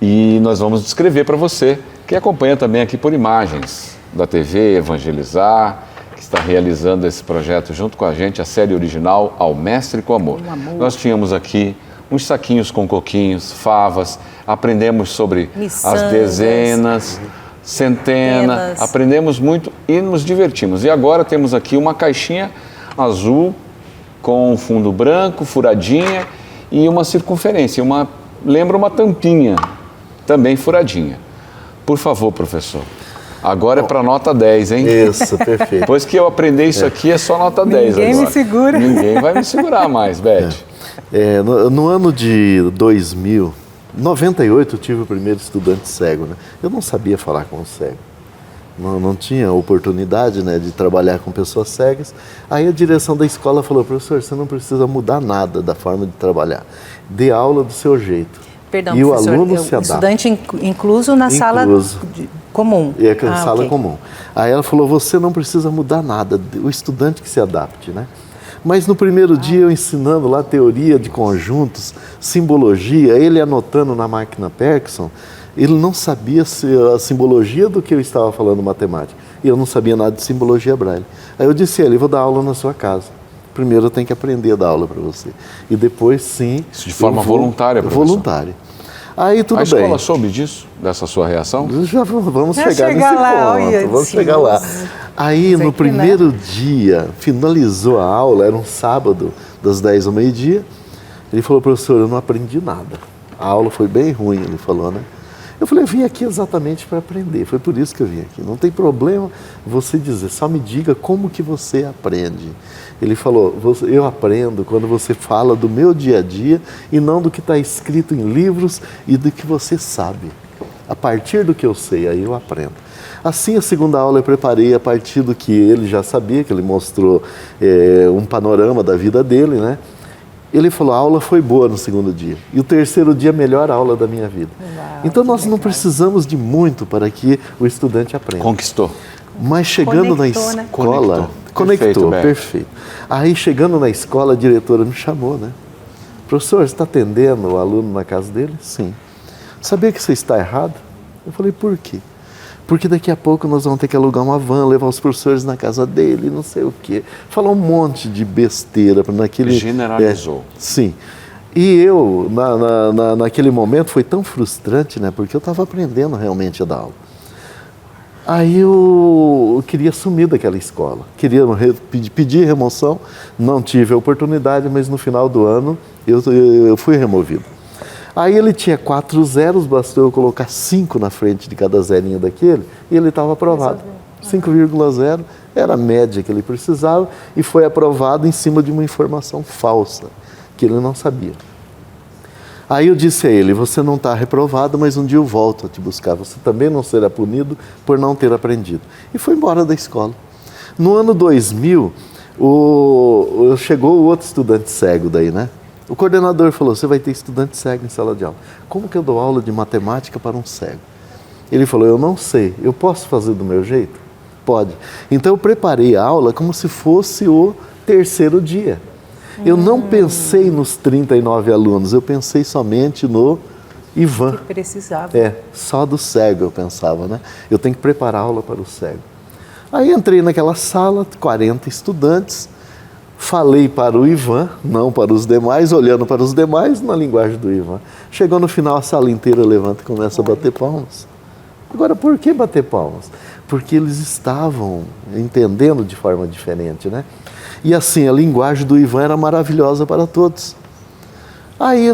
e nós vamos descrever para você, que acompanha também aqui por imagens da TV Evangelizar, que está realizando esse projeto junto com a gente, a série original Ao Mestre com Amor. Nós tínhamos aqui uns saquinhos com coquinhos, favas, aprendemos sobre Miçangas, as dezenas, centenas, aprendemos muito e nos divertimos. E agora temos aqui uma caixinha azul com fundo branco, furadinha e uma circunferência, lembra uma tampinha, também furadinha. Por favor, professor, agora é para nota 10, hein? Isso, perfeito. Depois que eu aprender isso aqui, é só nota 10 agora. Ninguém me segura. Ninguém vai me segurar mais, Beth. No ano de 2000, 98, eu tive o primeiro estudante cego, né? Eu não sabia falar com o cego. Não tinha oportunidade, né, de trabalhar com pessoas cegas. Aí a direção da escola falou: professor, você não precisa mudar nada da forma de trabalhar. Dê aula do seu jeito. Perdão, e o professor, aluno se adapta. estudante incluso na sala comum. É a sala ok. comum. Aí ela falou: você não precisa mudar nada, o estudante que se adapte, né? Mas no primeiro dia eu ensinando lá teoria de conjuntos, simbologia, ele anotando na máquina Perkson, ele não sabia a simbologia do que eu estava falando matemática. E eu não sabia nada de simbologia Braille. Aí eu disse a ele: vou dar aula na sua casa. Primeiro eu tenho que aprender a dar aula para você. E depois sim... Isso de forma voluntária, professor? Voluntária. Aí tudo A bem. escola soube disso, dessa sua reação? Já vamos Já chegar chegar nesse lá, ponto, olha, vamos sim, chegar lá. mas- Aí mas é no que primeiro dia, finalizou a aula, era um sábado, das 10 ao meio-dia, Ele falou, professor, eu não aprendi nada. A aula foi bem ruim, ele falou, né? Eu falei, eu vim aqui exatamente para aprender, foi por isso que eu vim aqui. Não tem problema você dizer, só me diga como que você aprende. Ele falou, eu aprendo quando você fala do meu dia a dia e não do que está escrito em livros e do que você sabe. A partir do que eu sei, aí eu aprendo. Assim, a segunda aula eu preparei a partir do que ele já sabia, que ele mostrou um panorama da vida dele, né? Ele falou, a aula foi boa no segundo dia. E o terceiro dia, a melhor aula da minha vida. Uau, então, nós não precisamos de muito para que o estudante aprenda. Conquistou. Mas chegando na escola... Conectou, perfeito. Aí, chegando na escola, a diretora me chamou, né? Professor, você está atendendo o aluno na casa dele? Sim. Sabia que você está errado? Eu falei, por quê? Porque daqui a pouco nós vamos ter que alugar uma van, levar os professores na casa dele, não sei o quê. Falou um monte de besteira naquele... Generalizou. Sim. E eu, naquele momento, foi tão frustrante, né? Porque eu estava aprendendo realmente a dar aula. Aí eu queria sumir daquela escola. Queria pedir remoção, não tive a oportunidade, mas no final do ano eu fui removido. Aí ele tinha 4 zeros, bastou eu colocar 5 na frente de cada zerinho daquele e ele estava aprovado. 5,0 era a média que ele precisava e foi aprovado em cima de uma informação falsa, que ele não sabia. Aí eu disse a ele, você não está reprovado, mas um dia eu volto a te buscar. Você também não será punido por não ter aprendido. E foi embora da escola. No ano 2000, chegou o outro estudante cego daí, né? O coordenador falou, você vai ter estudante cego em sala de aula. Como que eu dou aula de matemática para um cego? Ele falou, eu não sei, eu posso fazer do meu jeito? Pode. Então eu preparei a aula como se fosse o terceiro dia. Eu não pensei nos 39 alunos, eu pensei somente no Ivan. Que precisava. Só do cego eu pensava, né? Eu tenho que preparar a aula para o cego. Aí entrei naquela sala, 40 estudantes, falei para o Ivan, não para os demais, olhando para os demais na linguagem do Ivan. Chegou no final, a sala inteira levanta e começa a bater palmas. Agora, por que bater palmas? Porque eles estavam entendendo de forma diferente, né? E assim, a linguagem do Ivan era maravilhosa para todos. Aí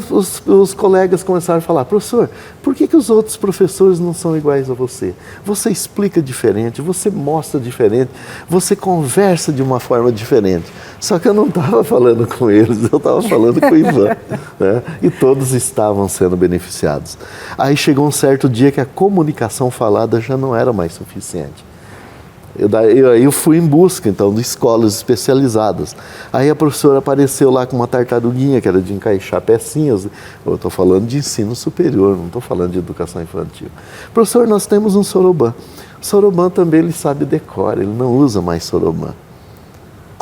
os colegas começaram a falar, professor, por que os outros professores não são iguais a você? Você explica diferente, você mostra diferente, você conversa de uma forma diferente. Só que eu não estava falando com eles, eu estava falando com o Ivan. Né? E todos estavam sendo beneficiados. Aí chegou um certo dia que a comunicação falada já não era mais suficiente. Eu fui em busca, então, de escolas especializadas. Aí a professora apareceu lá com uma tartaruguinha, que era de encaixar pecinhas. Eu estou falando de ensino superior, não estou falando de educação infantil. Professor, nós temos um soroban. Soroban também ele sabe decora, ele não usa mais soroban.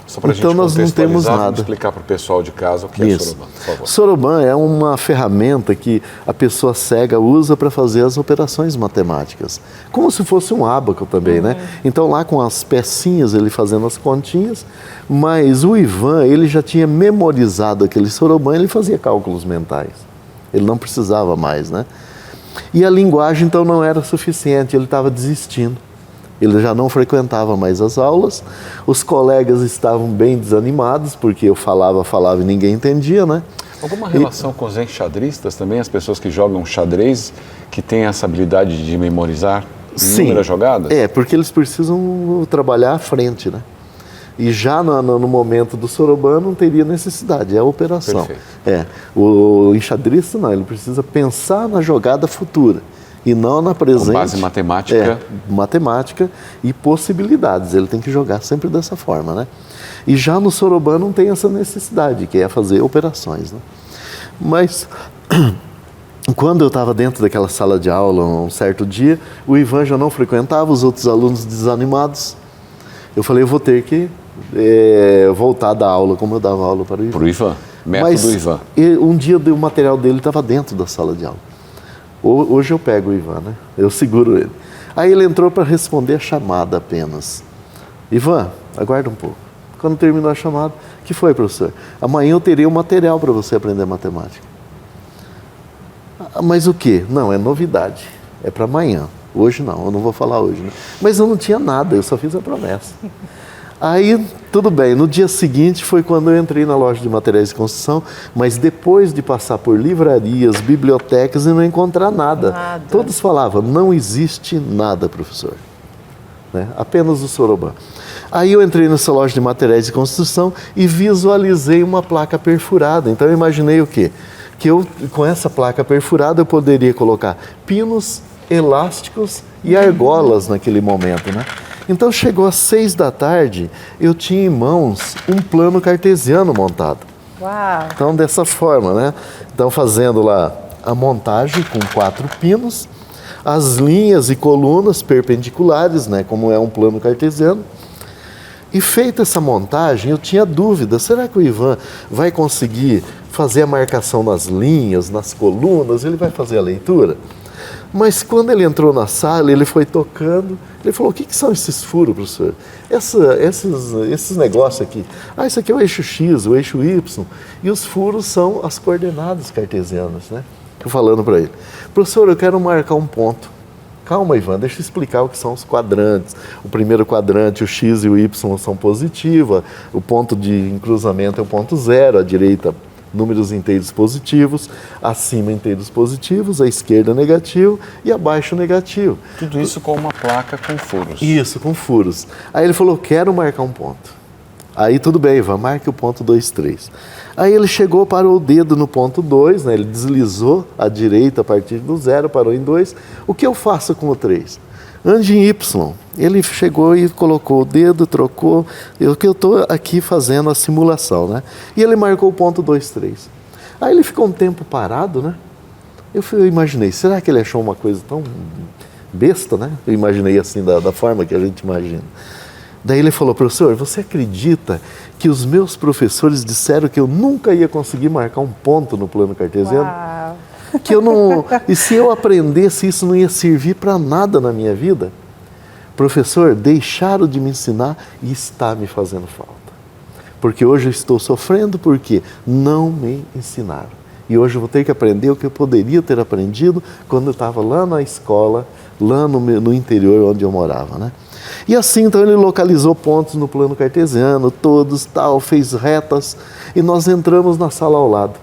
Só para então nós não temos nada. Vamos explicar para o pessoal de casa o que é soroban, por favor. Soroban é uma ferramenta que a pessoa cega usa para fazer as operações matemáticas. Como se fosse um ábaco também, né? Então lá com as pecinhas ele fazendo as continhas, mas o Ivan, ele já tinha memorizado aquele soroban, ele fazia cálculos mentais. Ele não precisava mais, né? E a linguagem então não era suficiente, ele estava desistindo. Ele já não frequentava mais as aulas, os colegas estavam bem desanimados, porque eu falava e ninguém entendia, né? Alguma relação com os enxadristas também, as pessoas que jogam xadrez, que têm essa habilidade de memorizar inúmeras jogadas? Porque eles precisam trabalhar à frente, né? E já no momento do soroban não teria necessidade, é a operação. Perfeito. O enxadrista não, ele precisa pensar na jogada futura. E não na presente. Com base matemática. Matemática e possibilidades. Ele tem que jogar sempre dessa forma, né? E já no soroban não tem essa necessidade, que é fazer operações, né? Mas quando eu estava dentro daquela sala de aula, um certo dia, o Ivan já não frequentava, os outros alunos desanimados. Eu falei, eu vou ter que voltar a dar aula como eu dava aula para o Ivan. Para o Ivan, método Ivan. Um dia o material dele estava dentro da sala de aula. Hoje eu pego o Ivan, né? Eu seguro ele. Aí ele entrou para responder a chamada apenas. Ivan, aguarda um pouco. Quando terminou a chamada, o que foi, professor? Amanhã eu terei um material para você aprender matemática. Mas o quê? Não, é novidade. É para amanhã. Hoje não, eu não vou falar hoje. Né? Mas eu não tinha nada, eu só fiz a promessa. Aí, tudo bem, no dia seguinte foi quando eu entrei na loja de materiais de construção, mas depois de passar por livrarias, bibliotecas e não encontrar nada. Todos falavam, não existe nada, professor. Né? Apenas o Soroban. Aí eu entrei nessa loja de materiais de construção e visualizei uma placa perfurada. Então eu imaginei o quê? Que eu, com essa placa perfurada, eu poderia colocar pinos, elásticos e argolas naquele momento, né? Então chegou às 6 da tarde, eu tinha em mãos um plano cartesiano montado. Uau! Então dessa forma, né? Então fazendo lá a montagem com 4 pinos, as linhas e colunas perpendiculares, né? Como é um plano cartesiano. E feita essa montagem, eu tinha dúvida, será que o Ivan vai conseguir fazer a marcação nas linhas, nas colunas, ele vai fazer a leitura? Mas quando ele entrou na sala, ele foi tocando, ele falou, o que são esses furos, professor? Esses negócios aqui. Ah, isso aqui é o eixo X, o eixo Y, e os furos são as coordenadas cartesianas, né? Eu falando para ele, professor, eu quero marcar um ponto. Calma, Ivan, deixa eu explicar o que são os quadrantes. O primeiro quadrante, o X e o Y são positivos, o ponto de cruzamento é o ponto 0, à direita números inteiros positivos, acima inteiros positivos, à esquerda negativo e abaixo negativo. Tudo isso com uma placa com furos. Isso, com furos. Aí ele falou, quero marcar um ponto. Aí tudo bem, Ivan, marque o ponto 2, 3. Aí ele chegou, parou o dedo no ponto 2, né? Ele deslizou à direita a partir do 0, parou em 2. O que eu faço com o 3? Ande em Y. Ele chegou e colocou o dedo, trocou. Eu estou aqui fazendo a simulação, né? E ele marcou o ponto 2, 3. Aí ele ficou um tempo parado, né? Eu imaginei, será que ele achou uma coisa tão besta, né? Eu imaginei assim, da forma que a gente imagina. Daí ele falou, professor, você acredita que os meus professores disseram que eu nunca ia conseguir marcar um ponto no plano cartesiano? Uau. Que eu não, e se eu aprendesse isso não ia servir para nada na minha vida? Professor, deixaram de me ensinar e está me fazendo falta. Porque hoje eu estou sofrendo porque não me ensinaram. E hoje eu vou ter que aprender o que eu poderia ter aprendido quando eu estava lá na escola, lá no interior onde eu morava, né? E assim, então, ele localizou pontos no plano cartesiano, todos, tal, fez retas, e nós entramos na sala ao lado.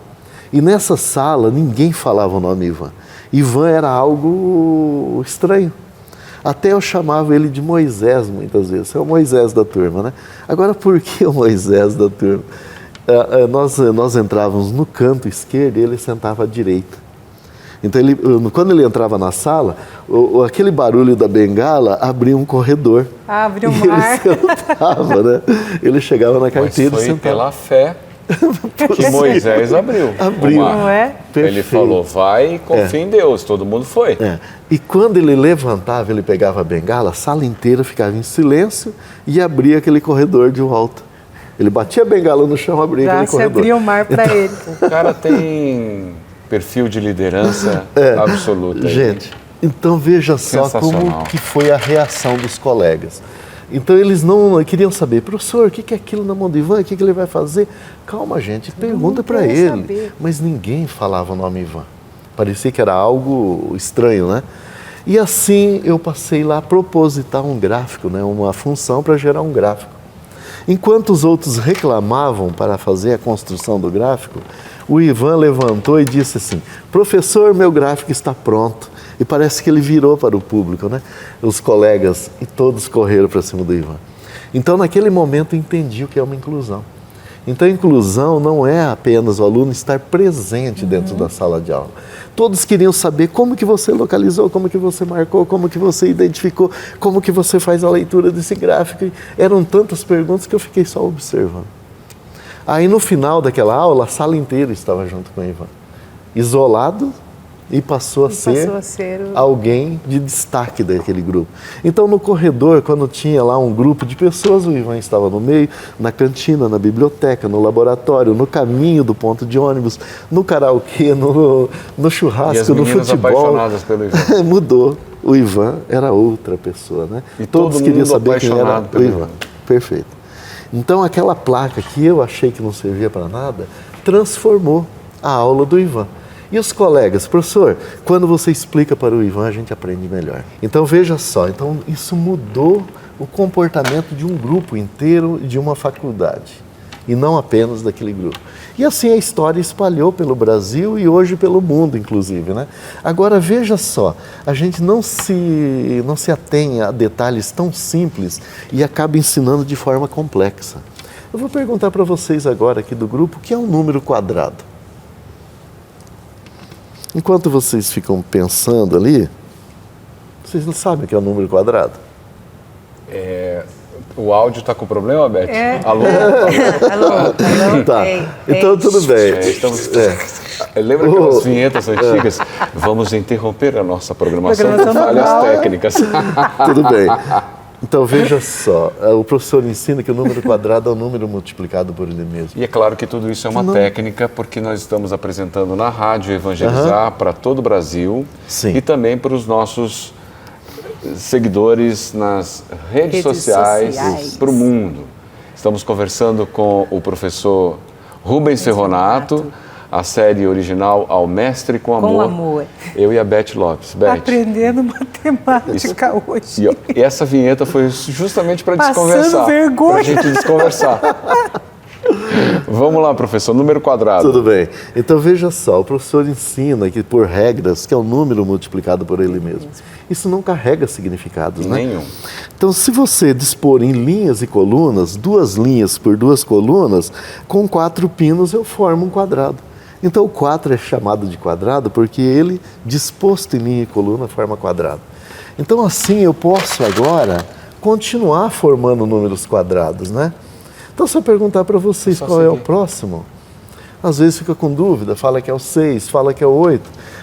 E nessa sala, ninguém falava o nome Ivan. Ivan era algo estranho. Até eu chamava ele de Moisés, muitas vezes. É o Moisés da turma, né? Agora, por que o Moisés da turma? Nós entrávamos no canto esquerdo e ele sentava à direita. Então, quando ele entrava na sala, aquele barulho da bengala abria um corredor. Abre um mar. Ele sentava, né? Ele chegava na carteira e sentava. Pela fé que Moisés abriu. Abriu. Não é? Ele falou, vai e confia em Deus. Todo mundo foi. É. E quando ele levantava, ele pegava a bengala, a sala inteira ficava em silêncio e abria aquele corredor de volta. Ele batia a bengala no chão, abria aquele corredor. Já se abria o mar para ele. O cara tem perfil de liderança absoluta. Gente, então veja só como que foi a reação dos colegas. Então eles não queriam saber, professor, o que é aquilo na mão do Ivan, o que ele vai fazer? Calma, gente, pergunta para ele. Saber. Mas ninguém falava o nome Ivan. Parecia que era algo estranho, né? E assim eu passei lá a propositar um gráfico, né? Uma função para gerar um gráfico. Enquanto os outros reclamavam para fazer a construção do gráfico, o Ivan levantou e disse assim, professor, meu gráfico está pronto. E parece que ele virou para o público, né? Os colegas, e todos correram para cima do Ivan. Então, naquele momento, eu entendi o que é uma inclusão. Então, a inclusão não é apenas o aluno estar presente dentro da sala de aula. Todos queriam saber como que você localizou, como que você marcou, como que você identificou, como que você faz a leitura desse gráfico. E eram tantas perguntas que eu fiquei só observando. Aí, no final daquela aula, a sala inteira estava junto com o Ivan. Isolado, e passou a ser alguém de destaque daquele grupo. Então, no corredor, quando tinha lá um grupo de pessoas, o Ivan estava no meio, na cantina, na biblioteca, no laboratório, no caminho do ponto de ônibus, no karaokê, no churrasco, no futebol. Apaixonadas pelo Ivan. Mudou. O Ivan era outra pessoa, né? E todos queriam saber quem era o Ivan. Perfeito. Então, aquela placa que eu achei que não servia para nada, transformou a aula do Ivan. E os colegas, professor, quando você explica para o Ivan, a gente aprende melhor. Então, veja só, então, isso mudou o comportamento de um grupo inteiro de uma faculdade, e não apenas daquele grupo. E assim a história espalhou pelo Brasil e hoje pelo mundo, inclusive, né? Agora, veja só, a gente não se atém a detalhes tão simples e acaba ensinando de forma complexa. Eu vou perguntar para vocês agora aqui do grupo, o que é um número quadrado? Enquanto vocês ficam pensando ali, vocês não sabem o que é um número quadrado? O áudio está com problema, Beth? Alô? Alô? Tá, Ei, então tudo bem. Lembra aquelas vinhetas antigas? Vamos interromper a nossa programação por falhas técnicas. Tudo bem. Então veja só, o professor ensina que o número quadrado é o número multiplicado por ele mesmo. E é claro que tudo isso é uma técnica, porque nós estamos apresentando na Rádio Evangelizar para todo o Brasil. Sim. E também para os nossos seguidores nas redes sociais para o mundo. Estamos conversando com o professor Rubens Ferronato, a série original Ao Mestre com Amor. Com Amor. Eu e a Beth Lopes. Beth, aprendendo matemática hoje. E essa vinheta foi justamente para Passando desconversar. vergonha. Para a gente desconversar. Vamos lá, professor, número quadrado. Tudo bem. Então veja só, o professor ensina que por regras, que é o número multiplicado por ele mesmo. Isso não carrega significados, né? Nenhum. Então, se você dispor em linhas e colunas, 2 linhas por 2 colunas, com 4 pinos eu formo um quadrado. Então o 4 é chamado de quadrado porque ele, disposto em linha e coluna, forma quadrado. Então assim eu posso agora continuar formando números quadrados, né? Então se eu perguntar para vocês qual é o próximo, às vezes fica com dúvida, fala que é o 6, fala que é o 8,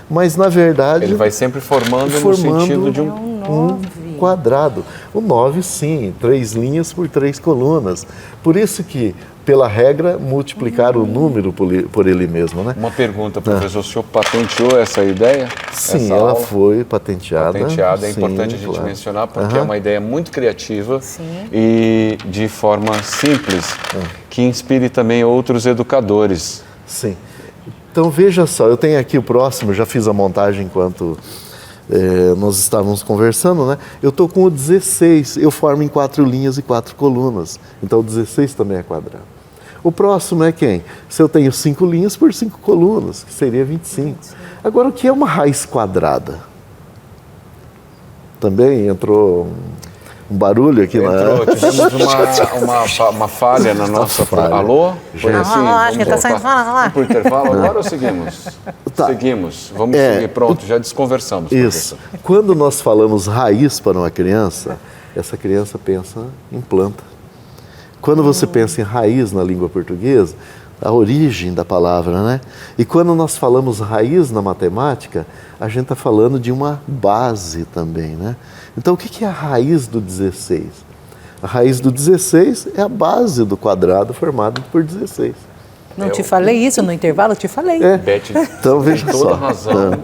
mas na verdade... Ele vai sempre formando no sentido de um quadrado. O 9 sim, 3 linhas por 3 colunas. Por isso que, pela regra, multiplicar o número por ele mesmo, né? Uma pergunta, professor, o senhor patenteou essa ideia? Sim, essa ela aula? foi patenteada. Patenteada, é sim, importante a gente claro. mencionar, porque é uma ideia muito criativa e de forma simples, que inspire também outros educadores. Sim. Então veja só, eu tenho aqui o próximo, já fiz a montagem enquanto nós estávamos conversando, né? Eu estou com o 16, eu formo em 4 linhas e 4 colunas. Então o 16 também é quadrado. O próximo é quem? Se eu tenho 5 linhas por 5 colunas, que seria 25. Agora, o que é uma raiz quadrada? Também entrou um barulho aqui Tivemos uma falha na nossa... falha. Alô? Foi assim? Acho que está saindo. Vamos para o intervalo agora ou seguimos? Tá. Seguimos. Vamos seguir. Pronto, já desconversamos. Isso. Professor. Quando nós falamos raiz para uma criança, essa criança pensa em planta. Quando você pensa em raiz na língua portuguesa, a origem da palavra, né? E quando nós falamos raiz na matemática, a gente está falando de uma base também, né? Então, o que é a raiz do 16? A raiz do 16 é a base do quadrado formado por 16. Não te falei isso no intervalo? Eu te falei. Beth, Então, veja tem só. toda a razão,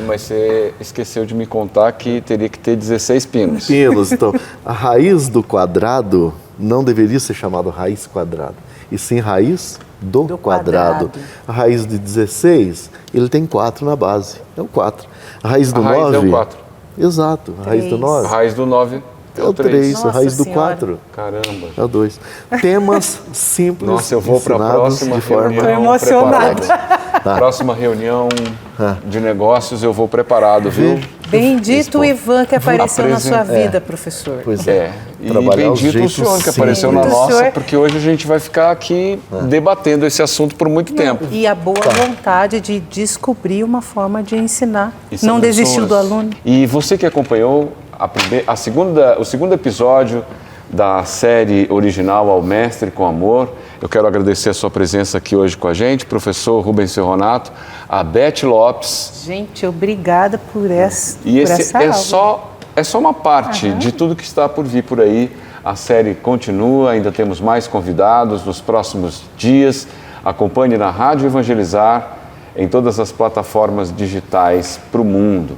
mas você esqueceu de me contar que teria que ter 16 pinos. Pinos. Então, a raiz do quadrado não deveria ser chamada raiz quadrada, e sim raiz do quadrado. A raiz de 16, ele tem 4 na base, é o 4. A raiz do 9... é o 4. Exato, a raiz do 9 A raiz do 9 é o 3, a Nossa raiz do Senhora. 4 Caramba. é o 2. Temas simples. Nossa, eu vou para a ensinados próxima de forma... reunião Tô emocionada. preparado. Próxima reunião de negócios eu vou preparado, viu? Bendito o Ivan que apareceu na sua apresentar. vida, professor. Pois E Trabalhar os bendito o jeitos senhor que apareceu na simples. nossa, Senhor. porque hoje a gente vai ficar aqui debatendo esse assunto por muito tempo. E a boa vontade de descobrir uma forma de ensinar. E Não são desistiu do pessoas- aluno. E você que acompanhou o segundo episódio da série original Ao Mestre com Amor, eu quero agradecer a sua presença aqui hoje com a gente, professor Rubens Ferronato, a Beth Lopes. Gente, obrigada por essa E esse essa aula. é só uma parte de tudo que está por vir por aí. A série continua, ainda temos mais convidados nos próximos dias. Acompanhe na Rádio Evangelizar, em todas as plataformas digitais para o mundo.